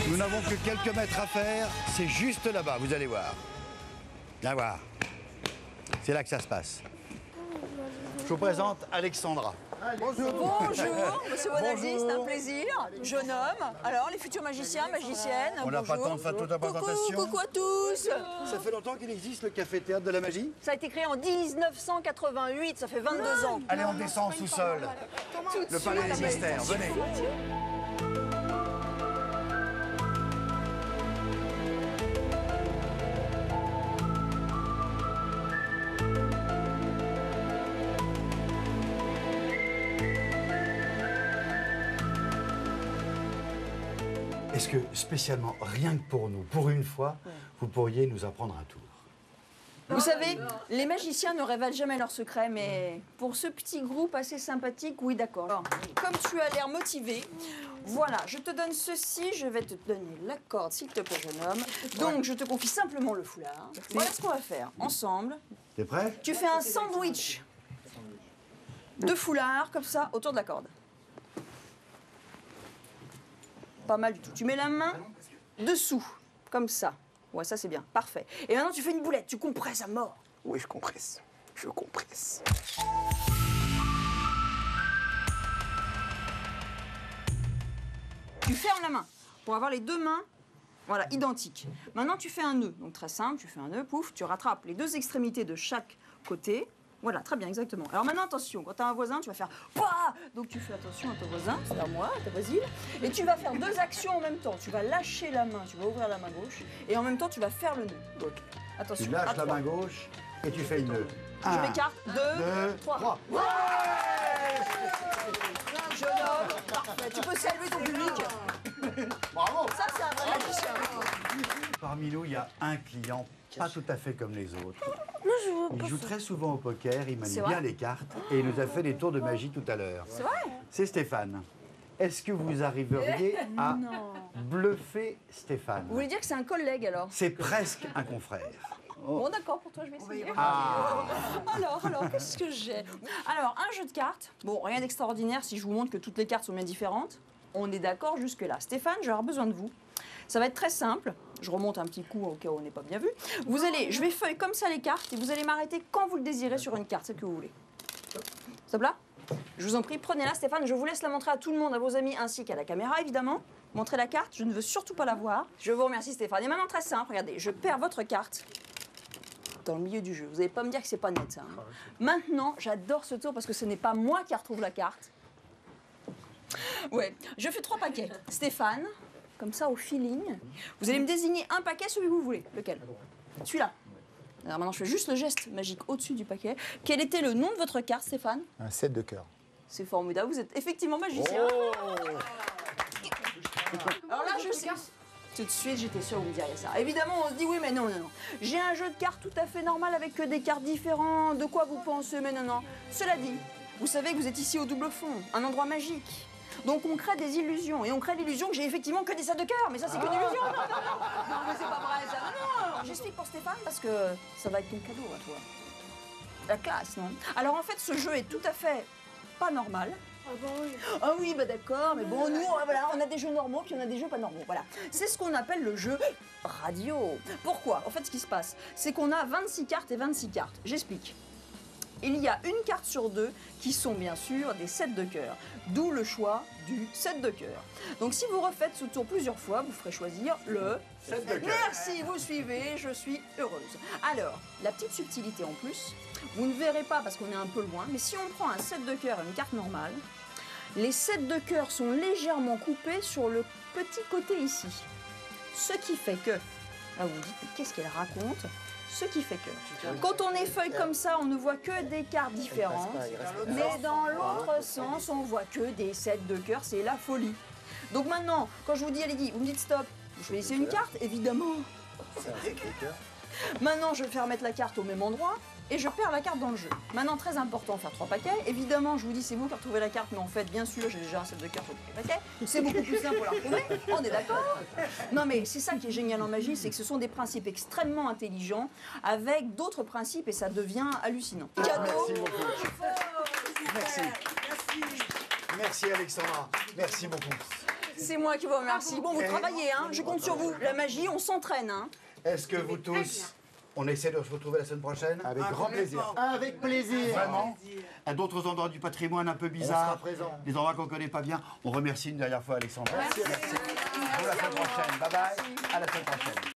Nous n'avons que quelques mètres à faire. C'est juste là-bas, vous allez voir. Viens voir. C'est là que ça se passe. Je vous présente Alexandra. Bonjour, monsieur Bonazzi, c'est un plaisir. Jeune homme. Alors, les futurs magiciens, magiciennes, On n'a pas le temps de faire toute la présentation. Coucou à tous. Ça fait longtemps qu'il existe le café-théâtre de la magie? Ça a été créé en 1988, ça fait 22 ans. Allez, on descend en sous-sol. Le palais des mystères, venez. Est-ce que, spécialement, rien que pour nous, pour une fois, vous pourriez nous apprendre un tour? Vous savez, les magiciens ne révèlent jamais leurs secrets, mais pour ce petit groupe assez sympathique, oui, d'accord. Alors, comme tu as l'air motivé, voilà, je te donne ceci, je vais te donner la corde, s'il te plaît, jeune homme. Donc, je te confie simplement le foulard. Voilà ce qu'on va faire, ensemble. T'es prêt? Tu fais un sandwich de foulard, comme ça, autour de la corde. Pas mal du tout. Tu mets la main dessous, comme ça. Ouais, ça c'est bien, parfait. Et maintenant tu fais une boulette, tu compresses à mort. Oui, je compresse. Je compresse. Tu fermes la main pour avoir les deux mains, voilà, identiques. Maintenant tu fais un nœud, donc très simple, tu fais un nœud, pouf, tu rattrapes les deux extrémités de chaque côté. Voilà, très bien, exactement. Alors maintenant, attention, quand tu as un voisin, tu vas faire Pouah! Donc tu fais attention à ton voisin, c'est à moi, à ta voisine. Et tu vas faire deux actions en même temps. Tu vas lâcher la main, tu vas ouvrir la main gauche, et en même temps, tu vas faire le nœud. Donc, attention. Tu lâches la main gauche et tu fais une nœud. Je m'écarte, 2, 3. Ouais! Jeune homme, parfait. Tu peux saluer ton public. Bravo! Ça, c'est un vrai magicien. Parmi nous, il y a un client pas tout à fait comme les autres. Bonjour. Il joue très souvent au poker, il manie C'est bien vrai les cartes et il nous a fait des tours de magie tout à l'heure. C'est vrai? C'est Stéphane. Est-ce que vous arriveriez à bluffer Stéphane? Vous voulez dire que c'est un collègue alors? C'est presque un confrère. Bon d'accord, pour toi je vais essayer. Ah. Alors, qu'est-ce que j'ai? Alors, un jeu de cartes. Bon, rien d'extraordinaire si je vous montre que toutes les cartes sont bien différentes. On est d'accord jusque-là. Stéphane, je vais avoir besoin de vous. Ça va être très simple. Je remonte un petit coup au cas où on n'est pas bien vu. Vous allez, je vais feuille comme ça les cartes et vous allez m'arrêter quand vous le désirez sur une carte, celle que vous voulez. Stop là? Je vous en prie, prenez-la Stéphane. Je vous laisse la montrer à tout le monde, à vos amis ainsi qu'à la caméra évidemment. Montrez la carte, je ne veux surtout pas la voir. Je vous remercie Stéphane. Et maintenant très simple, regardez, je perds votre carte dans le milieu du jeu. Vous n'allez pas me dire que c'est pas net ça. Hein. Maintenant, j'adore ce tour parce que ce n'est pas moi qui retrouve la carte. Ouais, je fais 3 paquets. Stéphane, comme ça au feeling. Vous allez me désigner un paquet, celui que vous voulez. Lequel? Celui-là. Alors maintenant, je fais juste le geste magique au-dessus du paquet. Quel était le nom de votre carte, Stéphane? Un 7 de cœur. C'est formidable, vous êtes effectivement magicien. Oh. Alors là, je sais. Tout de suite, j'étais sûre que vous me diriez ça. Évidemment, on se dit oui, mais non. J'ai un jeu de cartes tout à fait normal avec que des cartes différentes. De quoi vous pensez? Mais non. Cela dit, vous savez que vous êtes ici au double fond, un endroit magique. Donc on crée des illusions. Et on crée l'illusion que j'ai effectivement que des 7 de cœur. Mais ça, c'est qu'une illusion. Non, mais c'est pas vrai, ça. Non. J'explique pour Stéphane parce que ça va être ton cadeau à toi. La classe, non? Alors en fait, ce jeu est tout à fait pas normal. Ah bah oui. Ah oui, bah d'accord, mais bon, nous, voilà, on a des jeux normaux, puis on a des jeux pas normaux, voilà. C'est ce qu'on appelle le jeu radio. Pourquoi? En fait, ce qui se passe, c'est qu'on a 26 cartes et 26 cartes. J'explique. Il y a une carte sur 2 qui sont bien sûr des 7 de cœur, d'où le choix du 7 de cœur. Donc si vous refaites ce tour plusieurs fois, vous ferez choisir le 7 de cœur. Merci, vous suivez, je suis heureuse. Alors, la petite subtilité en plus, vous ne verrez pas parce qu'on est un peu loin, mais si on prend un 7 de cœur et une carte normale, les 7 de cœur sont légèrement coupés sur le petit côté ici. Ce qui fait que, là vous vous dites, mais qu'est-ce qu'elle raconte? Ce qui fait que, quand on est feuille comme ça, on ne voit que des cartes différentes, mais dans l'autre sens, on voit que des 7 de cœur, c'est la folie. Donc maintenant, quand je vous dis, allez, vous me dites stop, vous choisissez une carte, évidemment. Maintenant, je vais faire mettre la carte au même endroit et je perds la carte dans le jeu. Maintenant, très important, faire 3 paquets. Évidemment, je vous dis, c'est vous qui retrouvez la carte, mais en fait, bien sûr, j'ai déjà un 7 de cœur sur tous les paquets. C'est beaucoup plus simple pour la retrouver. On est d'accord? Non, mais c'est ça qui est génial en magie, c'est que ce sont des principes extrêmement intelligents avec d'autres principes et ça devient hallucinant. Cadeau. Merci beaucoup. Merci. Merci Alexandra. Merci beaucoup. C'est moi qui vous remercie. Bon, vous travaillez, hein. Je compte sur vous. La magie, on s'entraîne, hein. Est-ce que vous tous, on essaie de se retrouver la semaine prochaine? Avec grand plaisir. Avec plaisir. Vraiment. À d'autres endroits du patrimoine un peu bizarres, des endroits qu'on ne connaît pas bien. On remercie une dernière fois Alexandra. Merci. À la semaine prochaine. Bye bye. À la semaine prochaine.